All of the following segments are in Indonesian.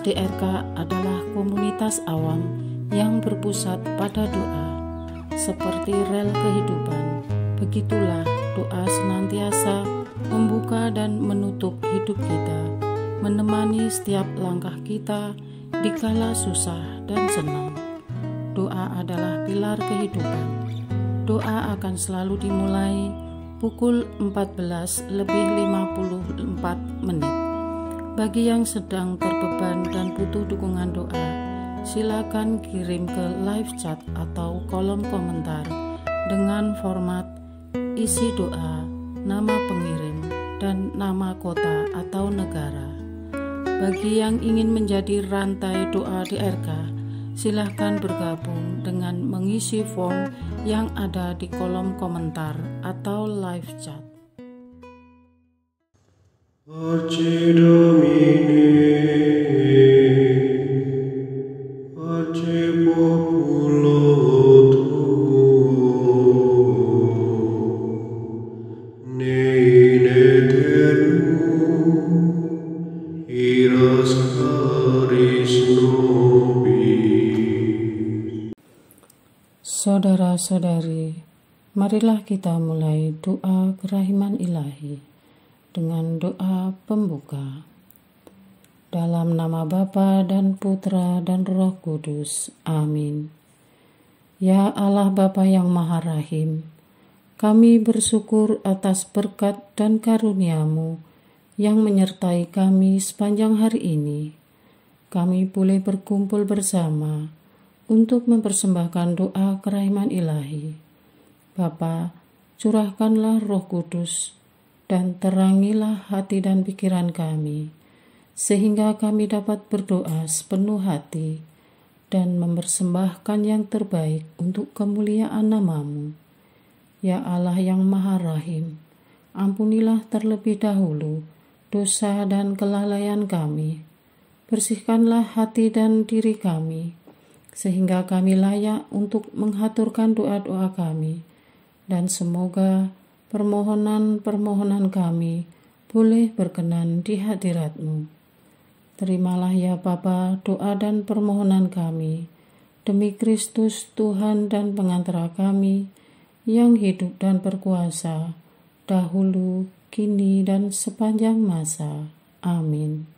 DRK adalah komunitas awam yang berpusat pada doa. Seperti rel kehidupan, begitulah doa senantiasa membuka dan menutup hidup kita, menemani setiap langkah kita di kala susah dan senang. Doa adalah pilar kehidupan. Doa akan selalu dimulai pukul 14:54. Bagi yang sedang terbeban dan butuh dukungan doa, silakan kirim ke live chat atau kolom komentar dengan format isi doa, nama pengirim, dan nama kota atau negara. Bagi yang ingin menjadi rantai doa DRK, silakan bergabung dengan mengisi form yang ada di kolom komentar atau live chat. Orce Domine, orce populo tuo, ne in aeternum iras caris nobis. Saudara-saudari, marilah kita mulai doa kerahiman ilahi dengan doa pembuka. Dalam nama Bapa dan Putra dan Roh Kudus. Amin. Ya Allah Bapa yang Maha Rahim, kami bersyukur atas berkat dan karunia-Mu yang menyertai kami sepanjang hari ini. Kami boleh berkumpul bersama untuk mempersembahkan doa kerahiman ilahi. Bapa, curahkanlah Roh Kudus dan terangilah hati dan pikiran kami, sehingga kami dapat berdoa sepenuh hati dan mempersembahkan yang terbaik untuk kemuliaan nama-Mu. Ya Allah yang Maha Rahim, ampunilah terlebih dahulu dosa dan kelalaian kami. Bersihkanlah hati dan diri kami, sehingga kami layak untuk menghaturkan doa-doa kami, dan semoga permohonan-permohonan kami boleh berkenan di hadirat-Mu. Terimalah ya Bapa doa dan permohonan kami, demi Kristus Tuhan dan pengantara kami, yang hidup dan berkuasa, dahulu, kini, dan sepanjang masa. Amin.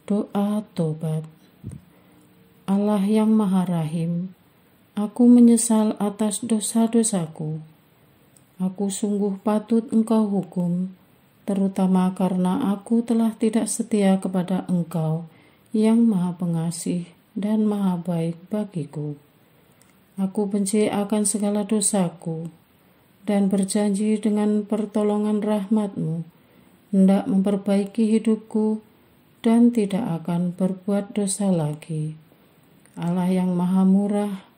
Doa tobat. Allah yang Maha Rahim, aku menyesal atas dosa-dosaku. Aku sungguh patut Engkau hukum, terutama karena aku telah tidak setia kepada Engkau yang Maha Pengasih dan Maha Baik bagiku. Aku benci akan segala dosaku dan berjanji dengan pertolongan rahmat-Mu hendak memperbaiki hidupku dan tidak akan berbuat dosa lagi. Allah yang Maha Murah,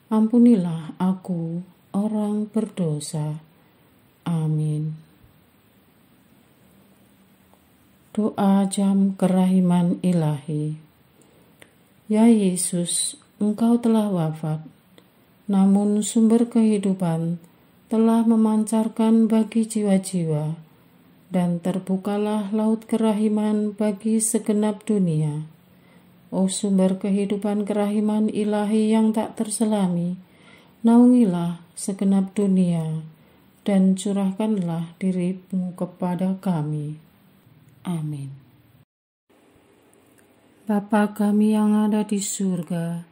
ampunilah aku, orang berdosa. Amin. Doa jam kerahiman ilahi. Ya Yesus, Engkau telah wafat, namun sumber kehidupan telah memancarkan bagi jiwa-jiwa, dan terbukalah laut kerahiman bagi segenap dunia. O sumber kehidupan kerahiman ilahi yang tak terselami, naungilah segenap dunia, dan curahkanlah diri-Mu kepada kami. Amin. Bapa kami yang ada di surga,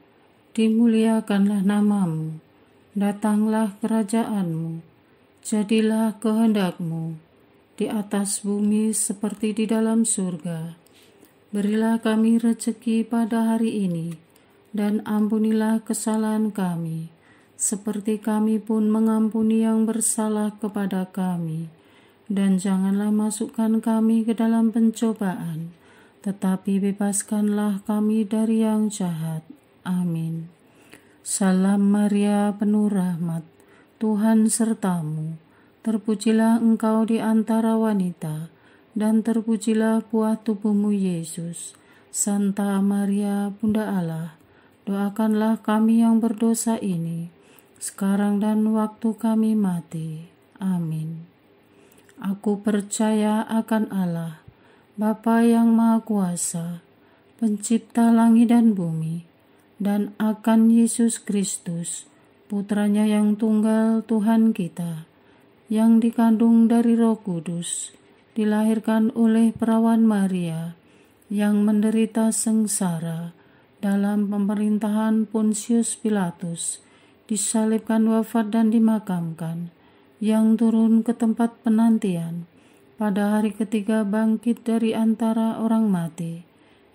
dimuliakanlah nama-Mu, datanglah kerajaan-Mu, jadilah kehendak-Mu, di atas bumi seperti di dalam surga. Berilah kami rezeki pada hari ini, dan ampunilah kesalahan kami, seperti kami pun mengampuni yang bersalah kepada kami. Dan janganlah masukkan kami ke dalam pencobaan, tetapi bebaskanlah kami dari yang jahat. Amin. Salam Maria, penuh rahmat, Tuhan serta-Mu. Terpujilah Engkau di antara wanita, dan terpujilah buah tubuh-Mu Yesus. Santa Maria, Bunda Allah, doakanlah kami yang berdosa ini, sekarang dan waktu kami mati. Amin. Aku percaya akan Allah, Bapa yang Maha Kuasa, Pencipta langit dan bumi, dan akan Yesus Kristus, Putranya yang tunggal Tuhan kita, yang dikandung dari Roh Kudus, dilahirkan oleh perawan Maria, yang menderita sengsara dalam pemerintahan Pontius Pilatus, disalibkan, wafat dan dimakamkan, yang turun ke tempat penantian, pada hari ketiga bangkit dari antara orang mati,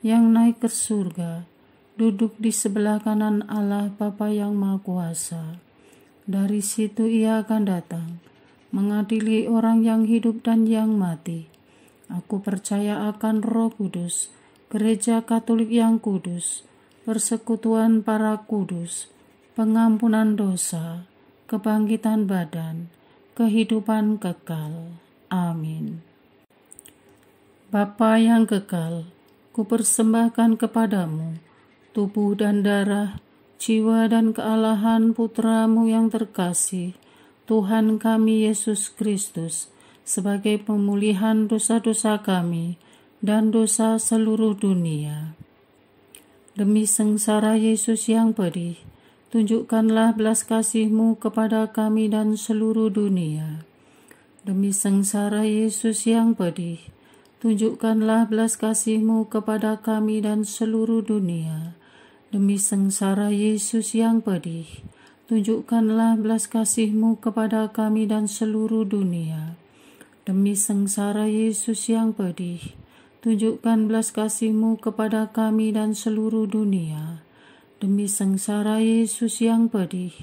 yang naik ke surga, duduk di sebelah kanan Allah Bapa yang Maha Kuasa. Dari situ Ia akan datang, mengadili orang yang hidup dan yang mati. Aku percaya akan Roh Kudus, Gereja Katolik yang kudus, persekutuan para kudus, pengampunan dosa, kebangkitan badan, kehidupan kekal. Amin. Bapa yang kekal, kupersembahkan kepadamu tubuh dan darah, jiwa dan kealahan Putramu yang terkasih, Tuhan kami Yesus Kristus, sebagai pemulihan dosa-dosa kami dan dosa seluruh dunia. Demi sengsara Yesus yang pedih, tunjukkanlah belas kasih-Mu kepada kami dan seluruh dunia. Demi sengsara Yesus yang pedih, tunjukkanlah belas kasih-Mu kepada kami dan seluruh dunia. Demi sengsara Yesus yang pedih, tunjukkanlah belas kasih-Mu kepada kami dan seluruh dunia. Demi sengsara Yesus yang pedih, tunjukkan belas kasih-Mu kepada kami dan seluruh dunia. Demi sengsara Yesus yang pedih,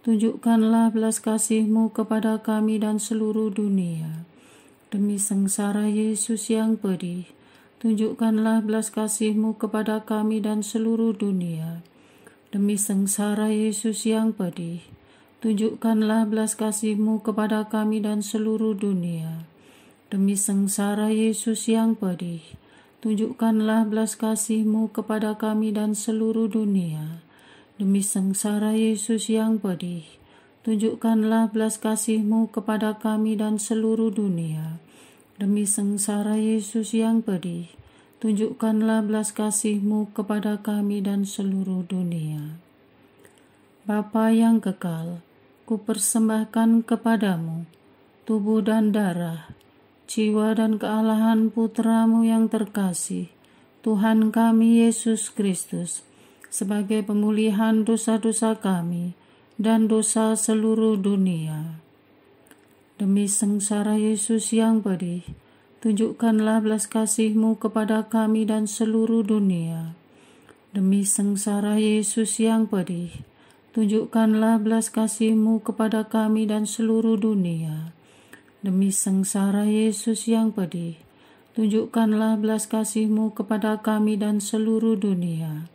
tunjukkanlah belas kasih-Mu kepada kami dan seluruh dunia. Demi sengsara Yesus yang pedih, tunjukkanlah belas kasih-Mu kepada kami dan seluruh dunia. Demi sengsara Yesus yang pedih, tunjukkanlah belas kasih-Mu kepada kami dan seluruh dunia. Demi sengsara Yesus yang pedih, tunjukkanlah belas kasih-Mu kepada kami dan seluruh dunia. Demi sengsara Yesus yang pedih, tunjukkanlah belas kasih-Mu kepada kami dan seluruh dunia. Demi sengsara Yesus yang pedih, tunjukkanlah belas kasih-Mu kepada kami dan seluruh dunia. Bapa yang kekal, kupersembahkan kepadamu tubuh dan darah, jiwa dan kealahan Putramu yang terkasih, Tuhan kami Yesus Kristus, sebagai pemulihan dosa-dosa kami dan dosa seluruh dunia. Demi sengsara Yesus yang pedih, tunjukkanlah belas kasih-Mu kepada kami dan seluruh dunia. Demi sengsara Yesus yang pedih, tunjukkanlah belas kasih-Mu kepada kami dan seluruh dunia. Demi sengsara Yesus yang pedih, tunjukkanlah belas kasih-Mu kepada kami dan seluruh dunia.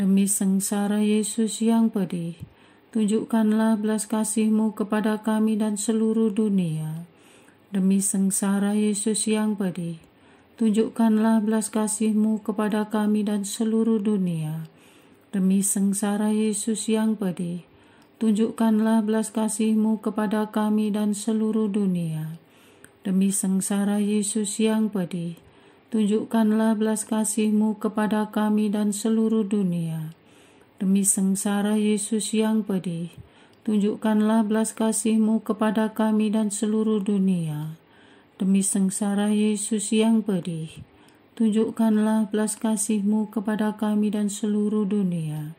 Demi sengsara Yesus yang pedih, tunjukkanlah belas kasih-Mu kepada kami dan seluruh dunia. Demi sengsara Yesus yang pedih, tunjukkanlah belas kasih-Mu kepada kami dan seluruh dunia. Demi sengsara Yesus yang pedih, tunjukkanlah belas kasih-Mu kepada kami dan seluruh dunia. Demi sengsara Yesus yang pedih, tunjukkanlah belas kasih-Mu kepada kami dan seluruh dunia. Demi sengsara Yesus yang pedih, tunjukkanlah belas kasih-Mu kepada kami dan seluruh dunia. Demi sengsara Yesus yang pedih, tunjukkanlah belas kasih-Mu kepada kami dan seluruh dunia.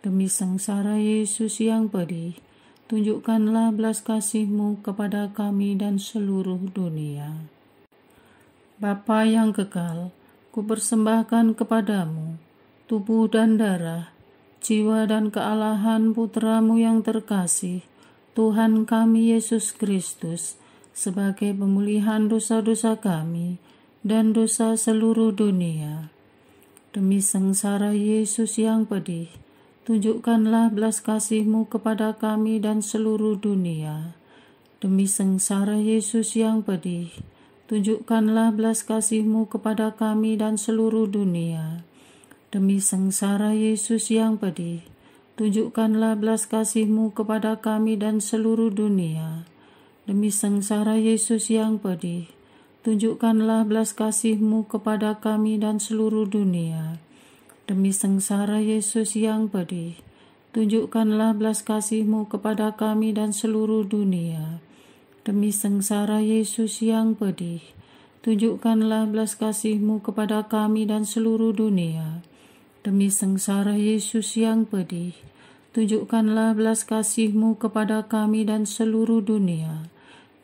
Demi sengsara Yesus yang pedih, tunjukkanlah belas kasih-Mu kepada kami dan seluruh dunia. Bapa yang kekal, kupersembahkan kepadamu tubuh dan darah, jiwa dan kealahan Putramu yang terkasih, Tuhan kami Yesus Kristus, sebagai pemulihan dosa-dosa kami dan dosa seluruh dunia. Demi sengsara Yesus yang pedih, tunjukkanlah belas kasih-Mu kepada kami dan seluruh dunia. Demi sengsara Yesus yang pedih, tunjukkanlah belas kasih-Mu kepada kami dan seluruh dunia. Demi sengsara Yesus yang pedih, tunjukkanlah belas kasih-Mu kepada kami dan seluruh dunia. Demi sengsara Yesus yang pedih, tunjukkanlah belas kasih-Mu kepada kami dan seluruh dunia. Demi sengsara Yesus yang pedih, tunjukkanlah belas kasih-Mu kepada kami dan seluruh dunia. Demi sengsara Yesus yang pedih, tunjukkanlah belas kasih-Mu kepada kami dan seluruh dunia. Demi sengsara Yesus yang pedih, tunjukkanlah belas kasih-Mu kepada kami dan seluruh dunia.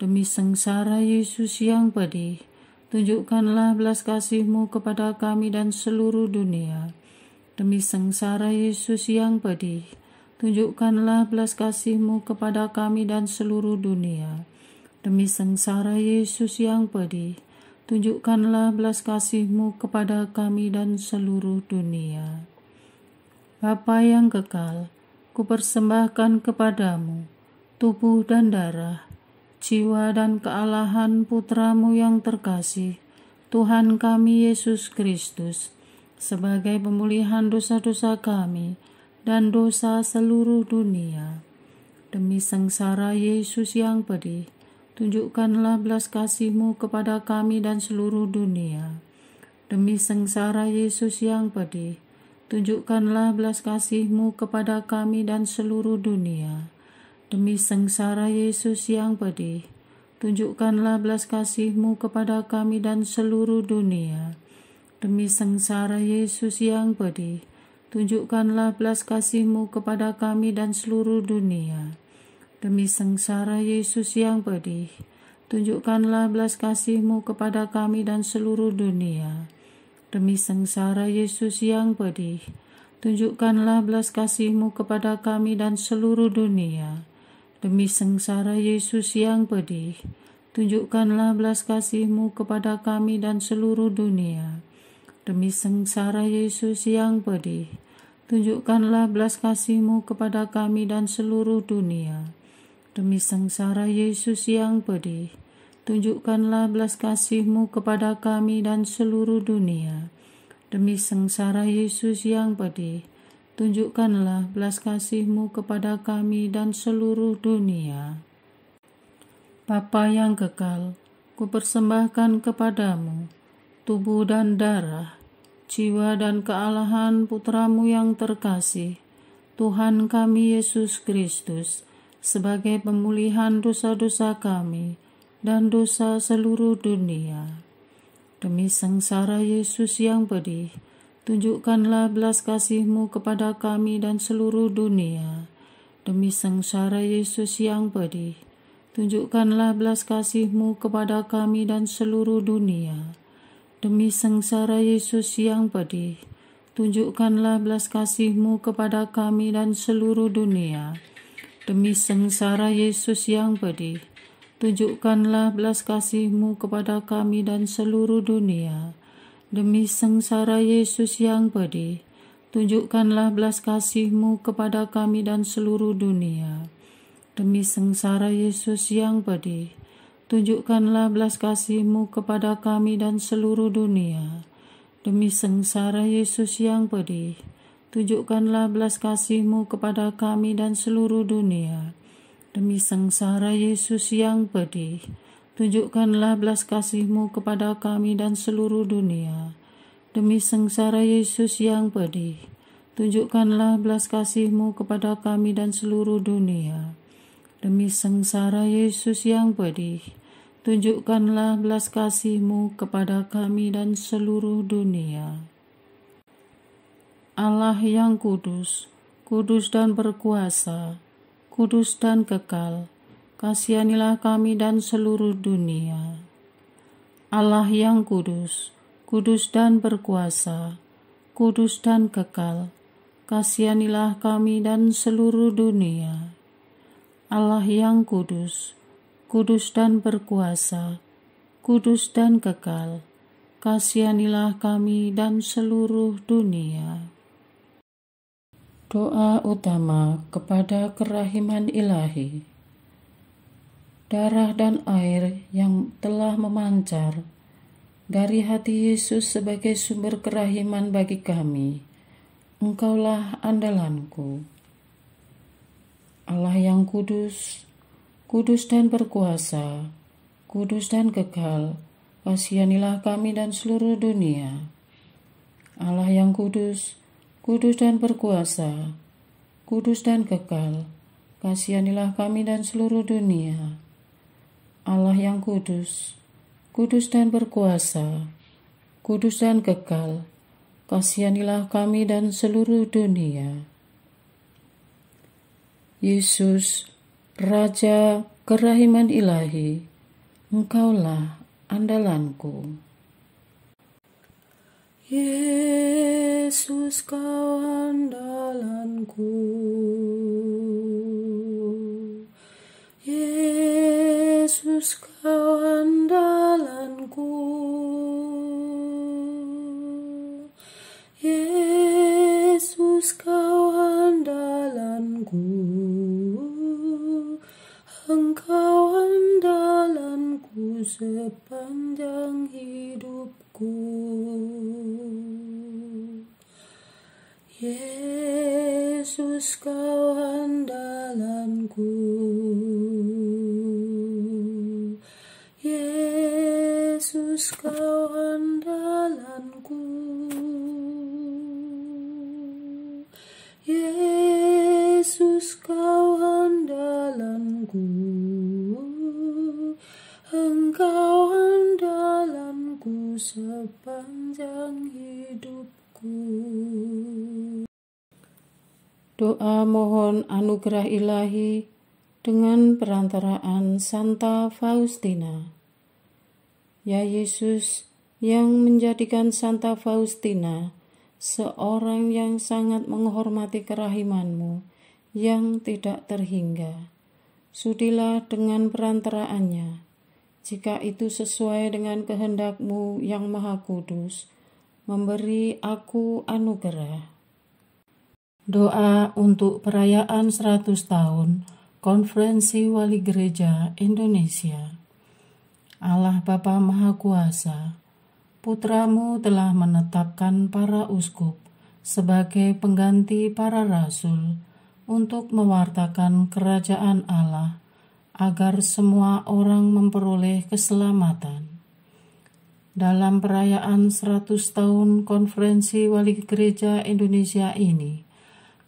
Demi sengsara Yesus yang pedih, tunjukkanlah belas kasih-Mu kepada kami dan seluruh dunia. Demi sengsara Yesus yang pedih, tunjukkanlah belas kasih-Mu kepada kami dan seluruh dunia. Demi sengsara Yesus yang pedih, tunjukkanlah belas kasih-Mu kepada kami dan seluruh dunia. Bapa yang kekal, kupersembahkan kepadamu tubuh dan darah, jiwa dan kealahan Putra-Mu yang terkasih, Tuhan kami Yesus Kristus, sebagai pemulihan dosa-dosa kami dan dosa seluruh dunia. Demi sengsara Yesus yang pedih, tunjukkanlah belas kasih-Mu kepada kami dan seluruh dunia. Demi sengsara Yesus yang pedih, tunjukkanlah belas kasih-Mu kepada kami dan seluruh dunia. Demi sengsara Yesus yang pedih, tunjukkanlah belas kasih-Mu kepada kami dan seluruh dunia. Demi sengsara Yesus yang pedih, tunjukkanlah belas kasih-Mu kepada kami dan seluruh dunia. Demi sengsara Yesus yang pedih, tunjukkanlah belas kasih-Mu kepada kami dan seluruh dunia. Demi sengsara Yesus yang pedih, tunjukkanlah belas kasih-Mu kepada kami dan seluruh dunia. Demi sengsara Yesus yang pedih, tunjukkanlah belas kasih-Mu kepada kami dan seluruh dunia. Demi sengsara Yesus yang pedih, tunjukkanlah belas kasih-Mu kepada kami dan seluruh dunia. Demi sengsara Yesus yang pedih, tunjukkanlah belas kasih-Mu kepada kami dan seluruh dunia. Demi sengsara Yesus yang pedih, tunjukkanlah belas kasih-Mu kepada kami dan seluruh dunia. Bapa yang kekal, kupersembahkan kepadamu tubuh dan darah, jiwa dan kealahan Putra-Mu yang terkasih, Tuhan kami Yesus Kristus, sebagai pemulihan dosa-dosa kami dan dosa seluruh dunia. Demi sengsara Yesus yang pedih, tunjukkanlah belas kasih-Mu kepada kami dan seluruh dunia. Demi sengsara Yesus yang pedih, tunjukkanlah belas kasih-Mu kepada kami dan seluruh dunia. Demi sengsara Yesus yang pedih, tunjukkanlah belas kasih-Mu kepada kami dan seluruh dunia. Demi sengsara Yesus yang pedih, tunjukkanlah belas kasih-Mu kepada kami dan seluruh dunia. Demi sengsara Yesus yang pedih, tunjukkanlah belas kasih-Mu kepada kami dan seluruh dunia. Demi sengsara Yesus yang pedih, tunjukkanlah belas kasih-Mu kepada kami dan seluruh dunia. Demi sengsara Yesus yang pedih, tunjukkanlah belas kasih-Mu kepada kami dan seluruh dunia. Demi sengsara Yesus yang pedih, tunjukkanlah belas kasih-Mu kepada kami dan seluruh dunia. Demi sengsara Yesus yang pedih, tunjukkanlah belas kasih-Mu kepada kami dan seluruh dunia. Demi sengsara Yesus yang pedih, tunjukkanlah belas kasih-Mu kepada kami dan seluruh dunia. Allah yang kudus, kudus dan berkuasa, kudus dan kekal, kasihanilah kami dan seluruh dunia. Allah yang kudus, kudus dan berkuasa, kudus dan kekal, kasihanilah kami dan seluruh dunia. Allah yang kudus, kudus dan berkuasa, kudus dan kekal, kasihanilah kami dan seluruh dunia. Doa utama kepada kerahiman ilahi. Darah dan air yang telah memancar dari hati Yesus sebagai sumber kerahiman bagi kami, Engkaulah andalanku. Allah yang kudus, kudus dan berkuasa, kudus dan kekal, kasihanilah kami dan seluruh dunia. Allah yang kudus, kudus dan berkuasa, kudus dan kekal, kasihanilah kami dan seluruh dunia. Allah yang kudus, kudus dan berkuasa, kudus dan kekal, kasihanilah kami dan seluruh dunia. Yesus, Raja kerahiman ilahi, Engkaulah andalanku. Yesus, Kau andalanku. Yesus, Kau andalanku. Yesus, Kau andalanku. Engkau andalanku sepanjang hidupku. Yesus, Kau andalanku. Yesus, Kau andalanku. Yesus, Kau andalanku. Engkau andalanku sepanjang hidupku. Doa mohon anugerah ilahi dengan perantaraan Santa Faustina. Ya Yesus, yang menjadikan Santa Faustina seorang yang sangat menghormati kerahiman-Mu yang tidak terhingga, sudilah dengan perantaraannya, jika itu sesuai dengan kehendak-Mu yang maha kudus, memberi aku anugerah. Doa untuk perayaan 100 tahun Konferensi Wali Gereja Indonesia. Allah Bapa Maha Kuasa, Putra-Mu telah menetapkan para uskup sebagai pengganti para rasul untuk mewartakan kerajaan Allah agar semua orang memperoleh keselamatan. Dalam perayaan 100 tahun Konferensi Wali Gereja Indonesia ini,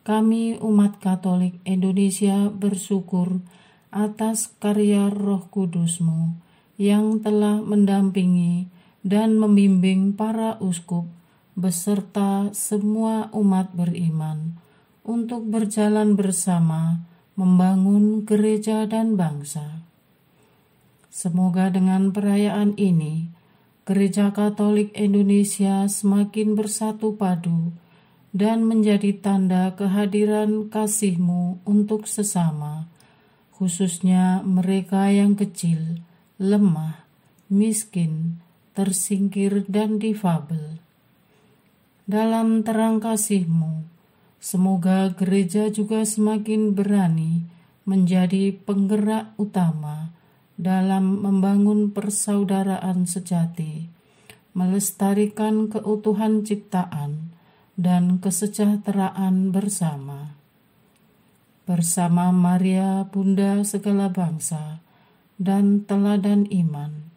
kami umat Katolik Indonesia bersyukur atas karya Roh Kudus-Mu yang telah mendampingi dan membimbing para uskup beserta semua umat beriman untuk berjalan bersama membangun gereja dan bangsa. Semoga dengan perayaan ini, Gereja Katolik Indonesia semakin bersatu padu dan menjadi tanda kehadiran kasih-Mu untuk sesama, khususnya mereka yang kecil, lemah, miskin, tersingkir, dan difabel. Dalam terang kasih-Mu, semoga gereja juga semakin berani menjadi penggerak utama dalam membangun persaudaraan sejati, melestarikan keutuhan ciptaan, dan kesejahteraan bersama. Bersama Maria, Bunda segala bangsa, dan teladan iman,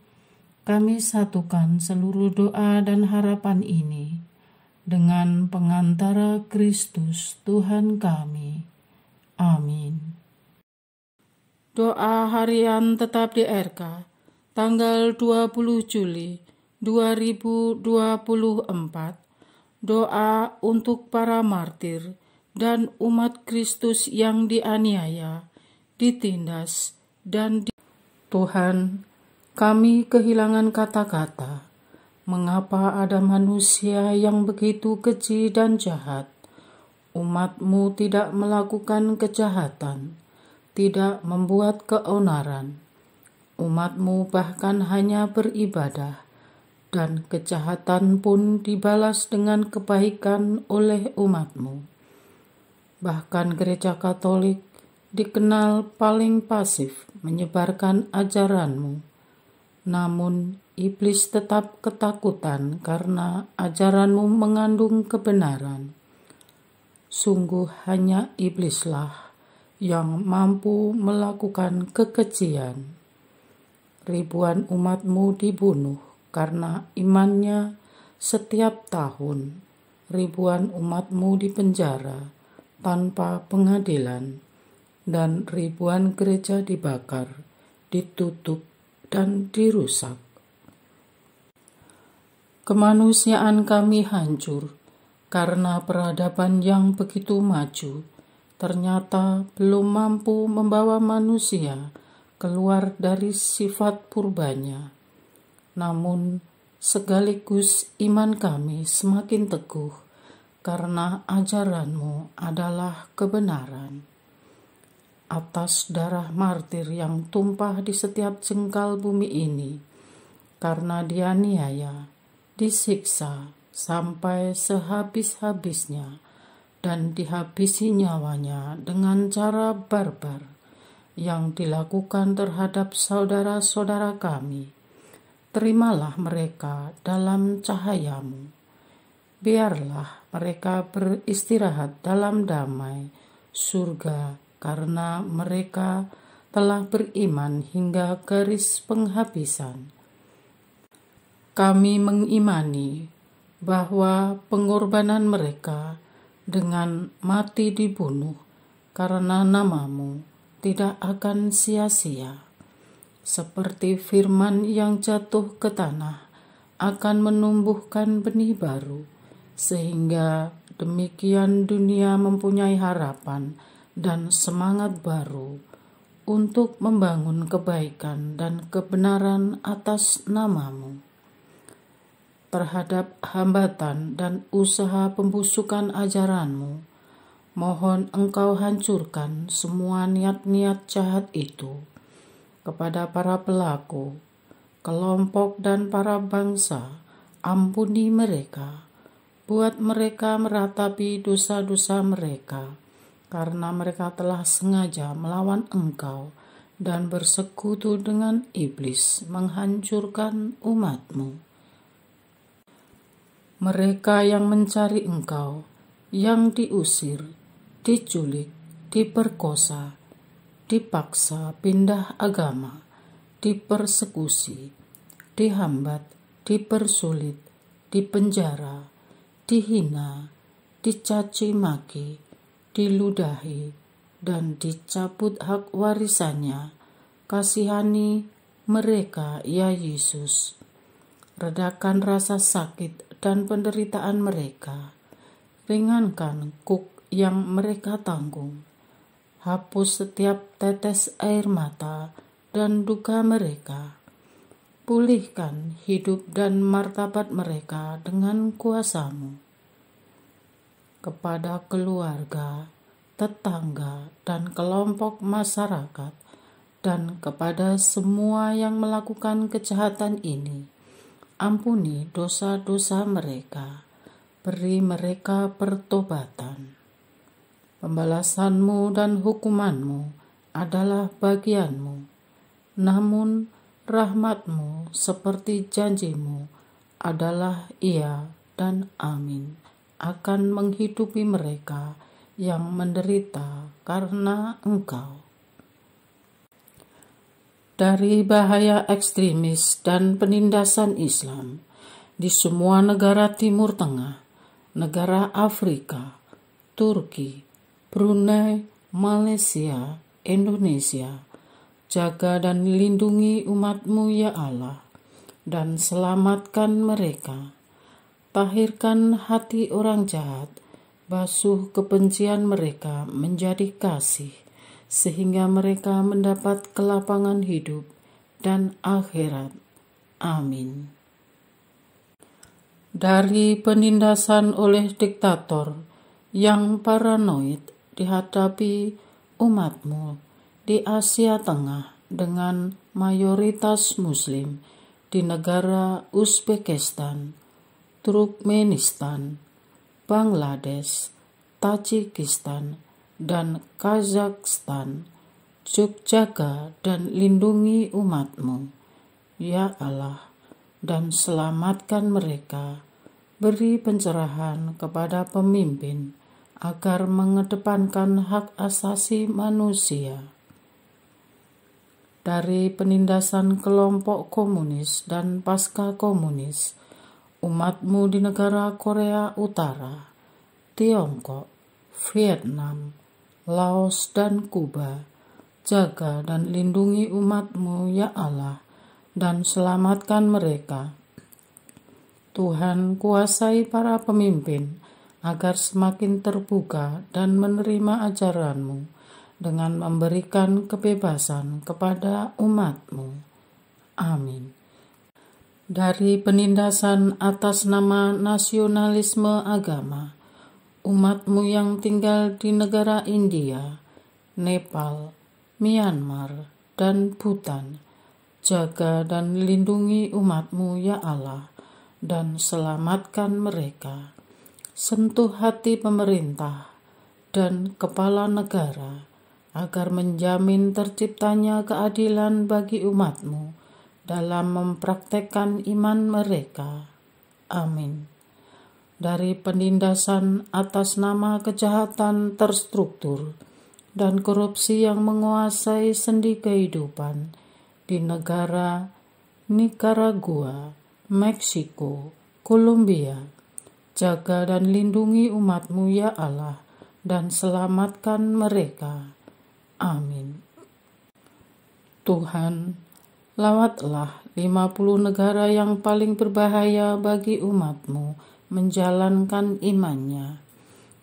kami satukan seluruh doa dan harapan ini dengan pengantara Kristus Tuhan kami. Amin. Doa harian tetap di RK, tanggal 20 Juli 2024. Doa untuk para martir dan umat Kristus yang dianiaya, ditindas, dan Tuhan, kami kehilangan kata-kata. Mengapa ada manusia yang begitu keji dan jahat? Umat-Mu tidak melakukan kejahatan, tidak membuat keonaran. Umat-Mu bahkan hanya beribadah, dan kejahatan pun dibalas dengan kebaikan oleh umat-Mu. Bahkan Gereja Katolik dikenal paling pasif menyebarkan ajaran-Mu. Namun, iblis tetap ketakutan karena ajaran-Mu mengandung kebenaran. Sungguh hanya iblislah yang mampu melakukan kekejian. Ribuan umat-Mu dibunuh karena imannya setiap tahun ribuan umatmu dipenjara tanpa pengadilan, dan ribuan gereja dibakar, ditutup, dan dirusak. Kemanusiaan kami hancur karena peradaban yang begitu maju ternyata belum mampu membawa manusia keluar dari sifat purbanya. Namun sekaligus iman kami semakin teguh karena ajaranmu adalah kebenaran. Atas darah martir yang tumpah di setiap jengkal bumi ini, karena dianiaya, disiksa sampai sehabis-habisnya, dan dihabisi nyawanya dengan cara barbar yang dilakukan terhadap saudara-saudara kami. Terimalah mereka dalam cahayamu. Biarlah mereka beristirahat dalam damai surga, karena mereka telah beriman hingga garis penghabisan. Kami mengimani bahwa pengorbanan mereka dengan mati dibunuh karena namamu tidak akan sia-sia. Seperti firman yang jatuh ke tanah akan menumbuhkan benih baru, sehingga demikian dunia mempunyai harapan dan semangat baru untuk membangun kebaikan dan kebenaran atas namamu. Terhadap hambatan dan usaha pembusukan ajaranmu, mohon engkau hancurkan semua niat-niat jahat itu. Kepada para pelaku, kelompok dan para bangsa, ampuni mereka. Buat mereka meratapi dosa-dosa mereka, karena mereka telah sengaja melawan engkau dan bersekutu dengan iblis menghancurkan umatmu. Mereka yang mencari engkau, yang diusir, diculik, diperkosa, dipaksa pindah agama, dipersekusi, dihambat, dipersulit, dipenjara, dihina, dicaci maki, diludahi, dan dicabut hak warisannya. Kasihani mereka, ya Yesus. Redakan rasa sakit dan penderitaan mereka. Ringankan kuk yang mereka tanggung. Hapus setiap tetes air mata dan duka mereka. Pulihkan hidup dan martabat mereka dengan kuasa-Mu. Kepada keluarga, tetangga, dan kelompok masyarakat, dan kepada semua yang melakukan kejahatan ini, ampuni dosa-dosa mereka, beri mereka pertobatan. Pembalasan-Mu dan hukuman-Mu adalah bagian-Mu, namun rahmat-Mu seperti janji-Mu adalah iya dan amin, akan menghidupi mereka yang menderita karena Engkau. Dari bahaya ekstremis dan penindasan Islam di semua negara Timur Tengah, negara Afrika, Turki, Brunei, Malaysia, Indonesia, jaga dan lindungi umat-Mu ya Allah, dan selamatkan mereka. Tahirkan hati orang jahat, basuh kebencian mereka menjadi kasih, sehingga mereka mendapat kelapangan hidup dan akhirat. Amin. Dari penindasan oleh diktator yang paranoid dihadapi umat-Mu di Asia Tengah dengan mayoritas Muslim di negara Uzbekistan, Turkmenistan, Bangladesh, Tajikistan, dan Kazakhstan. Jaga dan lindungi umat-Mu, ya Allah, dan selamatkan mereka. Beri pencerahan kepada pemimpin agar mengedepankan hak asasi manusia. dari penindasan kelompok komunis dan pasca komunis, umatmu di negara Korea Utara, Tiongkok, Vietnam, Laos, dan Kuba, jaga dan lindungi umatmu ya Allah, dan selamatkan mereka. Tuhan, kuasai para pemimpin agar semakin terbuka dan menerima ajaran-Mu dengan memberikan kebebasan kepada umat-Mu. Amin. Dari penindasan atas nama nasionalisme agama, umat-Mu yang tinggal di negara India, Nepal, Myanmar, dan Bhutan, jaga dan lindungi umat-Mu ya Allah, dan selamatkan mereka. Sentuh hati pemerintah dan kepala negara agar menjamin terciptanya keadilan bagi umat-Mu dalam mempraktekkan iman mereka. Amin. Dari penindasan atas nama kejahatan terstruktur dan korupsi yang menguasai sendi kehidupan di negara Nicaragua, Meksiko, Kolombia, jaga dan lindungi umat-Mu ya Allah, dan selamatkan mereka. Amin. Tuhan, lawatlah 50 negara yang paling berbahaya bagi umat-Mu menjalankan imannya.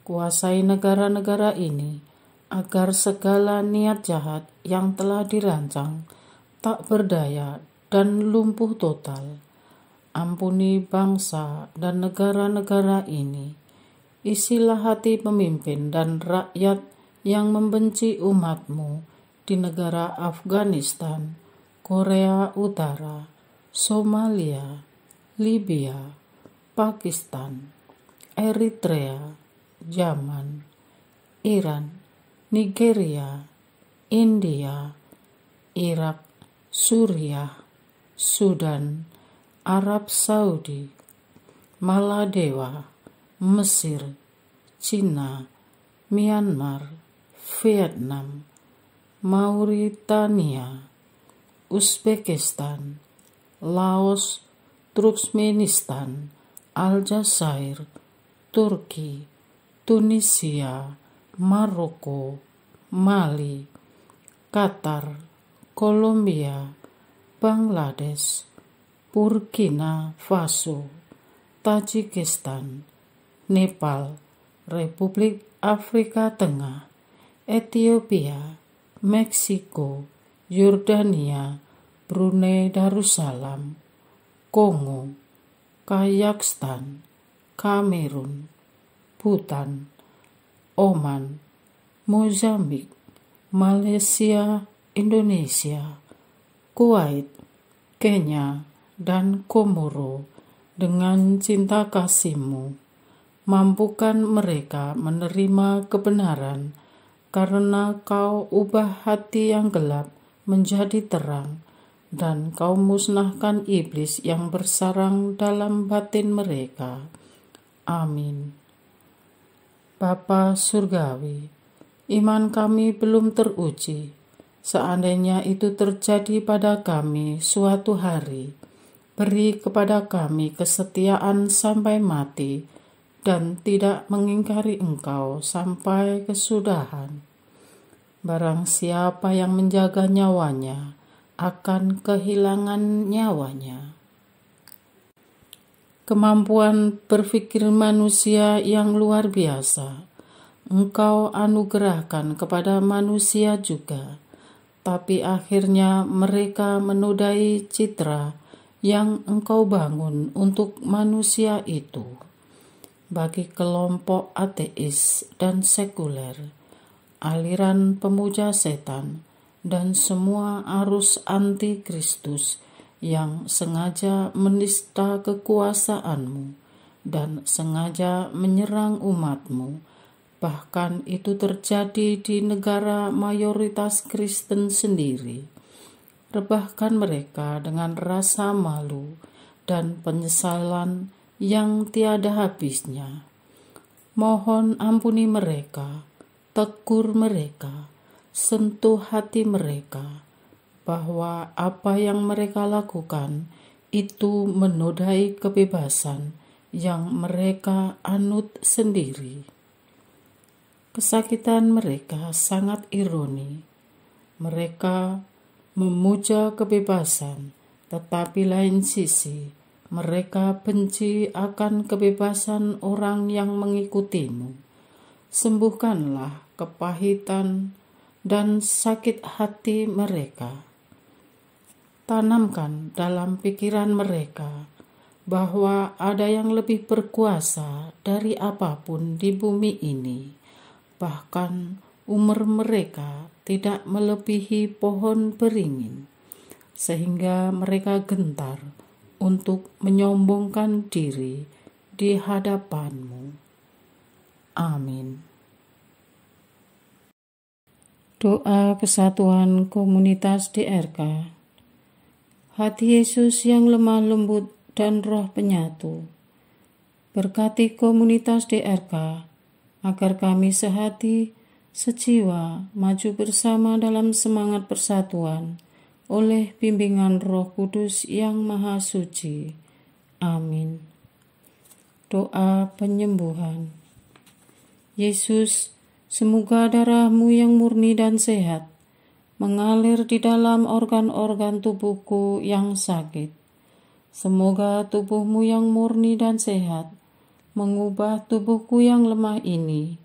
Kuasai negara-negara ini agar segala niat jahat yang telah dirancang tak berdaya dan lumpuh total. Ampuni bangsa dan negara-negara ini. Isilah hati pemimpin dan rakyat yang membenci umat-Mu di negara Afghanistan, Korea Utara, Somalia, Libya, Pakistan, Eritrea, Yaman, Iran, Nigeria, India, Irak, Suriah, Sudan, Arab Saudi, Maladewa, Mesir, Cina, Myanmar, Vietnam, Mauritania, Uzbekistan, Laos, Turkmenistan, Aljazair, Turki, Tunisia, Maroko, Mali, Qatar, Kolombia, Bangladesh, Burkina Faso, Tajikistan, Nepal, Republik Afrika Tengah, Ethiopia, Meksiko, Yordania, Brunei Darussalam, Kongo, Kazakhstan, Kamerun, Bhutan, Oman, Mozambik, Malaysia, Indonesia, Kuwait, Kenya, dan Komoro. Dengan cinta kasih-Mu, mampukan mereka menerima kebenaran, karena Kau ubah hati yang gelap menjadi terang, dan Kau musnahkan iblis yang bersarang dalam batin mereka. Amin. Bapa Surgawi, iman kami belum teruji. Seandainya itu terjadi pada kami suatu hari, beri kepada kami kesetiaan sampai mati, dan tidak mengingkari Engkau sampai kesudahan. Barang siapa yang menjaga nyawanya akan kehilangan nyawanya. Kemampuan berpikir manusia yang luar biasa Engkau anugerahkan kepada manusia juga, tapi akhirnya mereka menodai citra yang Engkau bangun untuk manusia itu. Bagi kelompok ateis dan sekuler, aliran pemuja setan, dan semua arus anti-Kristus yang sengaja menista kekuasaan-Mu dan sengaja menyerang umat-Mu, bahkan itu terjadi di negara mayoritas Kristen sendiri. Rebahkan mereka dengan rasa malu dan penyesalan yang tiada habisnya. Mohon ampuni mereka, tegur mereka, sentuh hati mereka, bahwa apa yang mereka lakukan itu menodai kebebasan yang mereka anut sendiri. Kesakitan mereka sangat ironi. Mereka memuja kebebasan, tetapi lain sisi mereka benci akan kebebasan orang yang mengikutimu. Sembuhkanlah kepahitan dan sakit hati mereka. Tanamkan dalam pikiran mereka bahwa ada yang lebih berkuasa dari apapun di bumi ini. Bahkan umur mereka tidak melebihi pohon beringin, sehingga mereka gentar untuk menyombongkan diri di hadapanmu. Amin. Doa kesatuan komunitas DRK. Hati Yesus yang lemah lembut dan roh penyatu, berkati komunitas DRK agar kami sehati, sejiwa, maju bersama dalam semangat persatuan oleh bimbingan Roh Kudus yang Maha Suci. Amin. Doa penyembuhan. Yesus, semoga darah-Mu yang murni dan sehat mengalir di dalam organ-organ tubuhku yang sakit. Semoga tubuh-Mu yang murni dan sehat mengubah tubuhku yang lemah ini,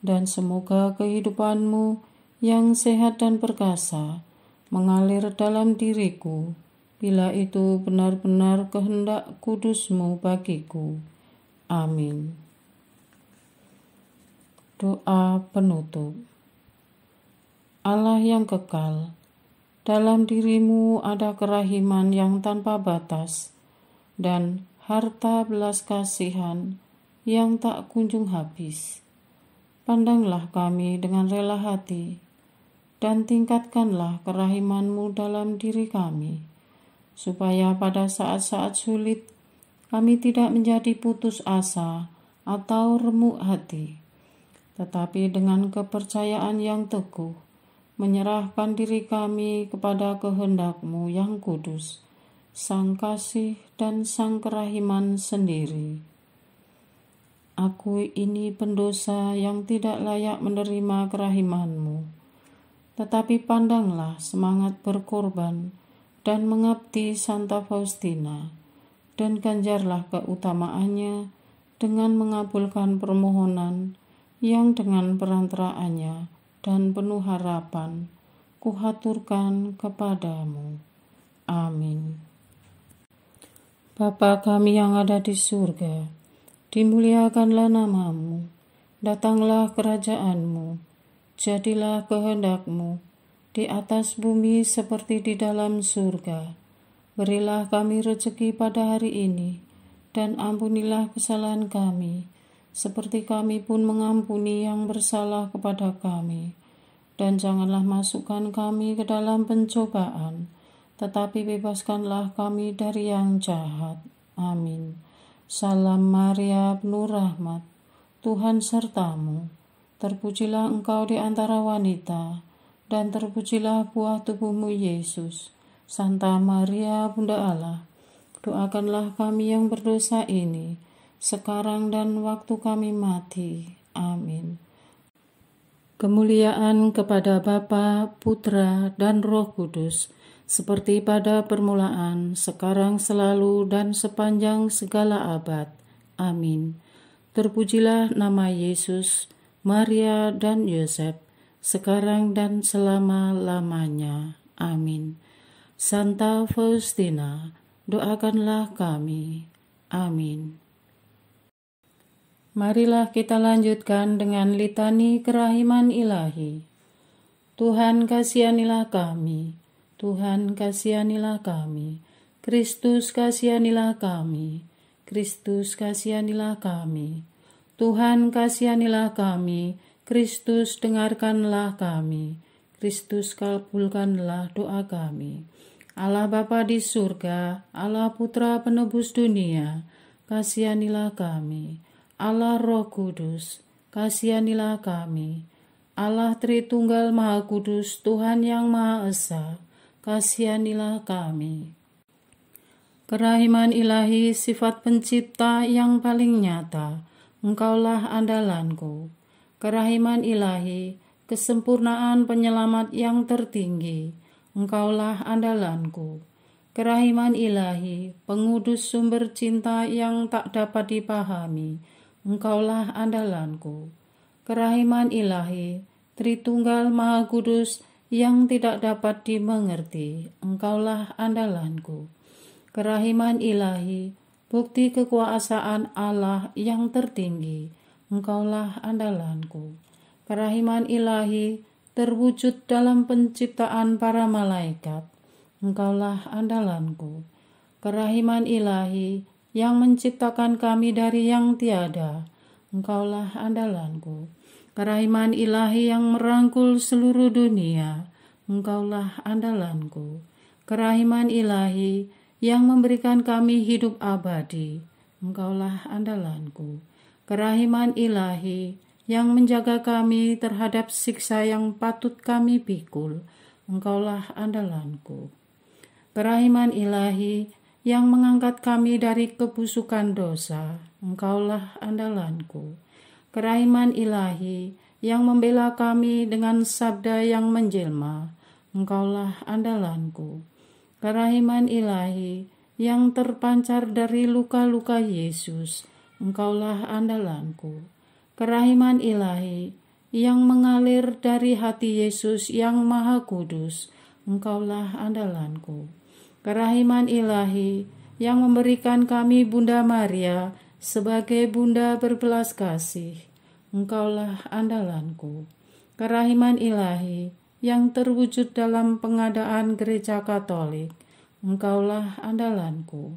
dan semoga kehidupan-Mu yang sehat dan perkasa mengalir dalam diriku, bila itu benar-benar kehendak kudus-Mu bagiku. Amin. Doa penutup. Allah yang kekal, dalam diri-Mu ada kerahiman yang tanpa batas dan harta belas kasihan yang tak kunjung habis. Pandanglah kami dengan rela hati dan tingkatkanlah kerahiman-Mu dalam diri kami, supaya pada saat-saat sulit kami tidak menjadi putus asa atau remuk hati, tetapi dengan kepercayaan yang teguh menyerahkan diri kami kepada kehendak-Mu yang kudus, Sang Kasih dan Sang Kerahiman sendiri. Aku ini pendosa yang tidak layak menerima kerahiman-Mu, tetapi pandanglah semangat berkorban dan mengabdi Santa Faustina, dan ganjarlah keutamaannya dengan mengabulkan permohonan yang dengan perantaraannya dan penuh harapan kuhaturkan kepadamu. Amin. Bapa kami yang ada di surga, dimuliakanlah nama-Mu, datanglah kerajaan-Mu, jadilah kehendak-Mu di atas bumi seperti di dalam surga. Berilah kami rezeki pada hari ini, dan ampunilah kesalahan kami, seperti kami pun mengampuni yang bersalah kepada kami. Dan janganlah masukkan kami ke dalam pencobaan, tetapi bebaskanlah kami dari yang jahat. Amin. Salam Maria, penuh rahmat, Tuhan sertamu. Terpujilah engkau di antara wanita, dan terpujilah buah tubuh-Mu Yesus. Santa Maria, Bunda Allah, doakanlah kami yang berdosa ini, sekarang dan waktu kami mati. Amin. Kemuliaan kepada Bapa, Putra, dan Roh Kudus, seperti pada permulaan, sekarang, selalu, dan sepanjang segala abad. Amin. Terpujilah nama Yesus, Maria, dan Yosef, sekarang dan selama-lamanya. Amin. Santa Faustina, doakanlah kami. Amin. Marilah kita lanjutkan dengan litani kerahiman ilahi. Tuhan kasihanilah kami, Tuhan kasihanilah kami, Kristus kasihanilah kami, Kristus kasihanilah kami, Tuhan kasihanilah kami, Kristus dengarkanlah kami, Kristus kabulkanlah doa kami. Allah Bapa di surga, Allah Putra penebus dunia, kasihanilah kami. Allah Roh Kudus, kasihanilah kami. Allah Tritunggal Maha Kudus, Tuhan yang Maha Esa, kasihanilah kami. Kerahiman ilahi, sifat pencipta yang paling nyata, Engkaulah andalanku. Kerahiman ilahi, kesempurnaan penyelamat yang tertinggi, Engkaulah andalanku. Kerahiman ilahi, pengudus sumber cinta yang tak dapat dipahami, Engkaulah andalanku. Kerahiman ilahi, Tritunggal Maha Kudus yang tidak dapat dimengerti, Engkaulah andalanku. Kerahiman ilahi, bukti kekuasaan Allah yang tertinggi, Engkaulah andalanku. Kerahiman ilahi, terwujud dalam penciptaan para malaikat, Engkaulah andalanku. Kerahiman ilahi, yang menciptakan kami dari yang tiada, Engkaulah andalanku. Kerahiman ilahi yang merangkul seluruh dunia, Engkaulah andalanku. Kerahiman ilahi yang memberikan kami hidup abadi, Engkaulah andalanku. Kerahiman ilahi yang menjaga kami terhadap siksa yang patut kami pikul, Engkaulah andalanku. Kerahiman ilahi yang mengangkat kami dari kebusukan dosa, Engkaulah andalanku. Kerahiman ilahi yang membela kami dengan sabda yang menjelma, Engkaulah andalanku. Kerahiman ilahi yang terpancar dari luka-luka Yesus, Engkaulah andalanku. Kerahiman ilahi yang mengalir dari hati Yesus yang Maha Kudus, Engkaulah andalanku. Kerahiman ilahi yang memberikan kami Bunda Maria sebagai Bunda berbelas kasih, Engkaulah andalanku. Kerahiman ilahi yang terwujud dalam pengadaan Gereja Katolik, Engkaulah andalanku.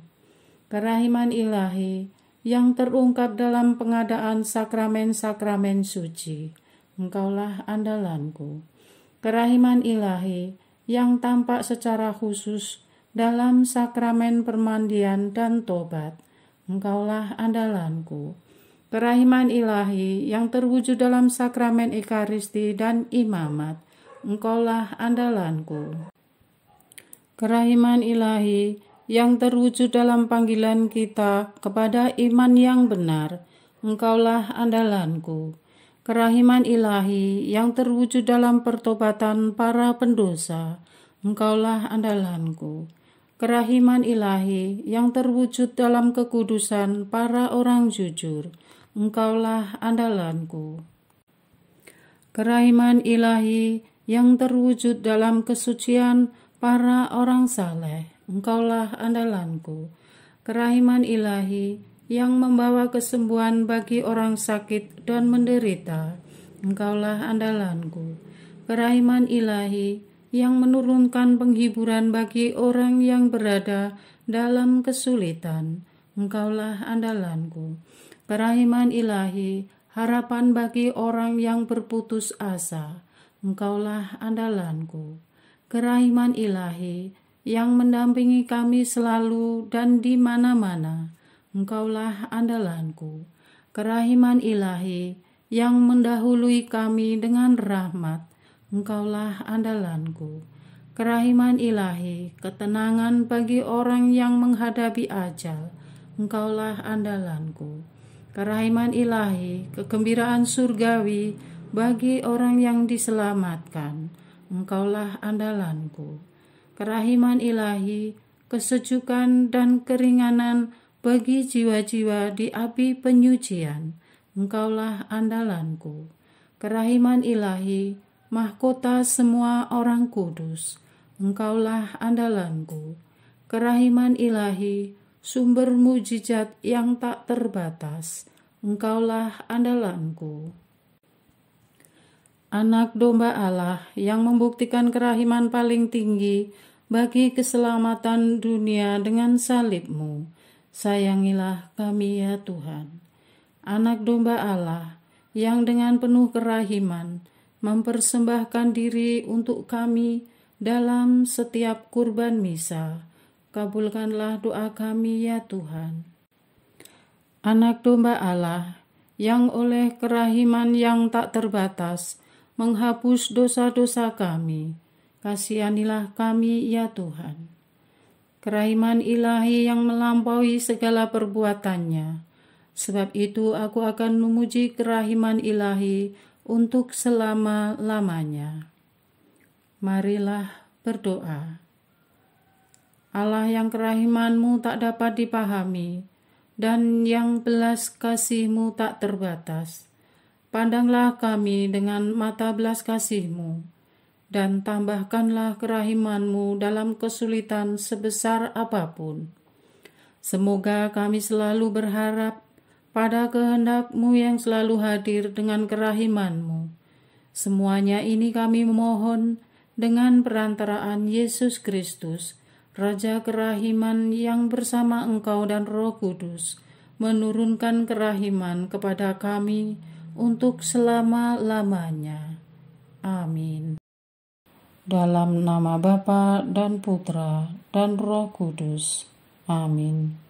Kerahiman ilahi yang terungkap dalam pengadaan sakramen-sakramen suci, Engkaulah andalanku. Kerahiman ilahi yang tampak secara khusus dalam sakramen permandian dan tobat, Engkaulah andalanku. Kerahiman ilahi yang terwujud dalam sakramen Ekaristi dan imamat, Engkaulah andalanku. Kerahiman ilahi yang terwujud dalam panggilan kita kepada iman yang benar, Engkaulah andalanku. Kerahiman ilahi yang terwujud dalam pertobatan para pendosa, Engkaulah andalanku. Kerahiman ilahi yang terwujud dalam kekudusan para orang jujur, Engkaulah andalanku. Kerahiman ilahi yang terwujud dalam kesucian para orang saleh, Engkaulah andalanku. Kerahiman ilahi yang membawa kesembuhan bagi orang sakit dan menderita, Engkaulah andalanku. Kerahiman ilahi yang menurunkan penghiburan bagi orang yang berada dalam kesulitan, Engkaulah andalanku. Kerahiman ilahi, harapan bagi orang yang berputus asa, Engkaulah andalanku. Kerahiman ilahi yang mendampingi kami selalu dan di mana-mana, Engkaulah andalanku. Kerahiman ilahi yang mendahului kami dengan rahmat, Engkaulah andalanku. Kerahiman ilahi, ketenangan bagi orang yang menghadapi ajal, Engkaulah andalanku. Kerahiman ilahi, kegembiraan surgawi bagi orang yang diselamatkan, Engkaulah andalanku. Kerahiman ilahi, kesejukan dan keringanan bagi jiwa-jiwa di api penyucian, Engkaulah andalanku. Kerahiman ilahi, mahkota semua orang kudus, Engkaulah andalanku. Kerahiman ilahi, sumber mujizat yang tak terbatas, Engkaulah andalanku. Anak domba Allah yang membuktikan kerahiman paling tinggi bagi keselamatan dunia dengan salib-Mu, sayangilah kami ya Tuhan. Anak domba Allah yang dengan penuh kerahiman mempersembahkan diri untuk kami dalam setiap kurban misa, kabulkanlah doa kami ya Tuhan. Anak domba Allah yang oleh kerahiman yang tak terbatas menghapus dosa-dosa kami, Kasihanilah kami ya Tuhan. Kerahiman ilahi yang melampaui segala perbuatannya. Sebab itu aku akan memuji kerahiman ilahi untuk selama-lamanya. Marilah berdoa. Allah yang kerahiman-Mu tak dapat dipahami dan yang belas kasih-Mu tak terbatas. Pandanglah kami dengan mata belas kasih-Mu dan tambahkanlah kerahiman-Mu dalam kesulitan sebesar apapun. Semoga kami selalu berharap pada kehendak-Mu yang selalu hadir dengan kerahiman-Mu. Semuanya ini kami memohon dengan perantaraan Yesus Kristus, Raja kerahiman yang bersama Engkau dan Roh Kudus, menurunkan kerahiman kepada kami untuk selama-lamanya. Amin. Dalam nama Bapa dan Putra dan Roh Kudus. Amin.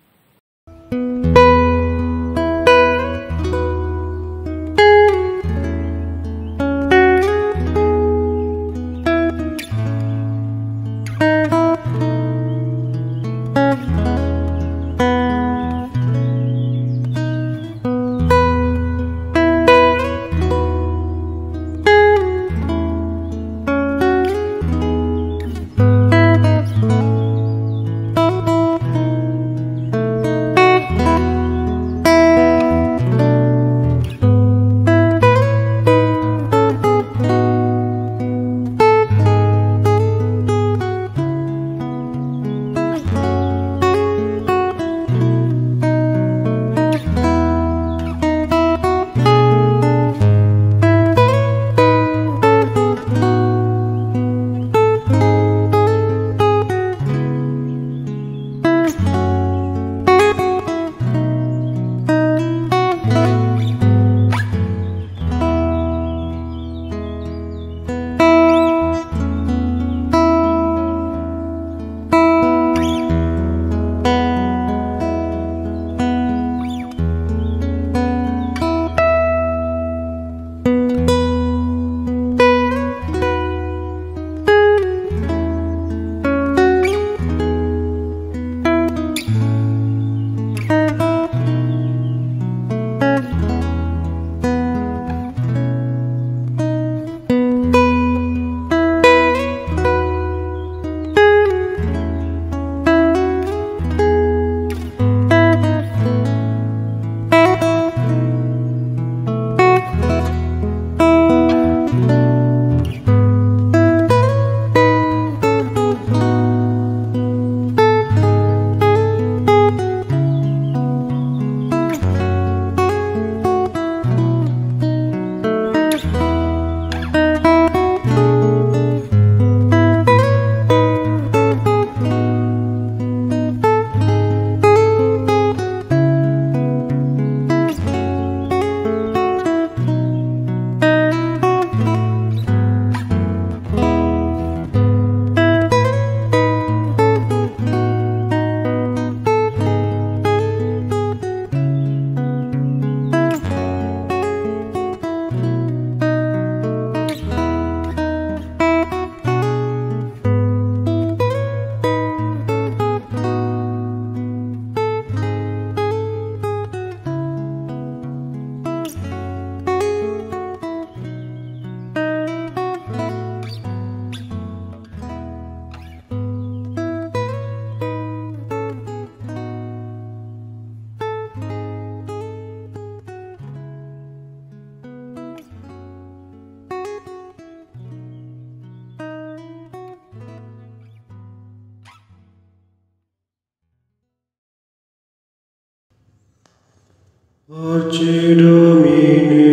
Pace Domine,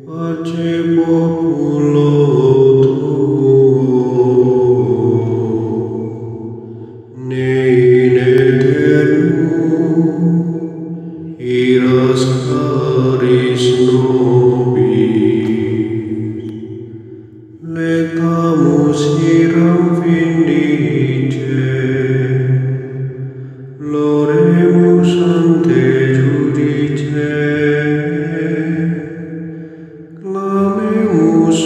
pace populo tuo, ne in aeternum iras caris nobis, letamus iram vindice, Loremus ante judice, clamemus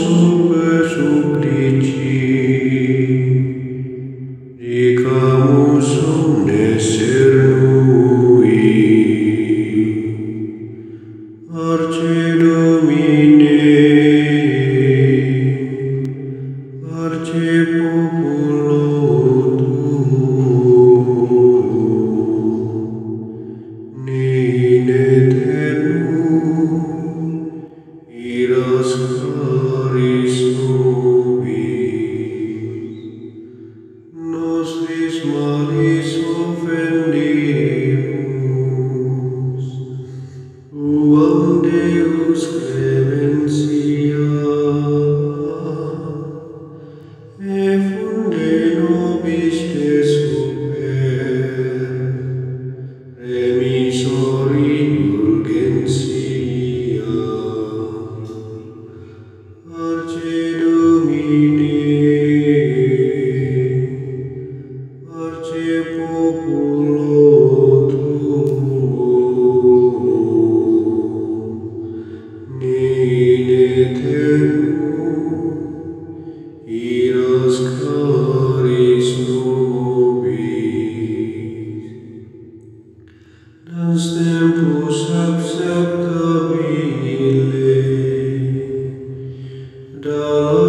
Arce populo tuum, in aeternum, iras charis nobis, nostris malis offendimus, tuam Deus clementia, e funde nobis te super, remisori indulgentia. Arce Domine, arce populo tuum, in aeternum, iras charis nobis. Dans tempus acceptabile, da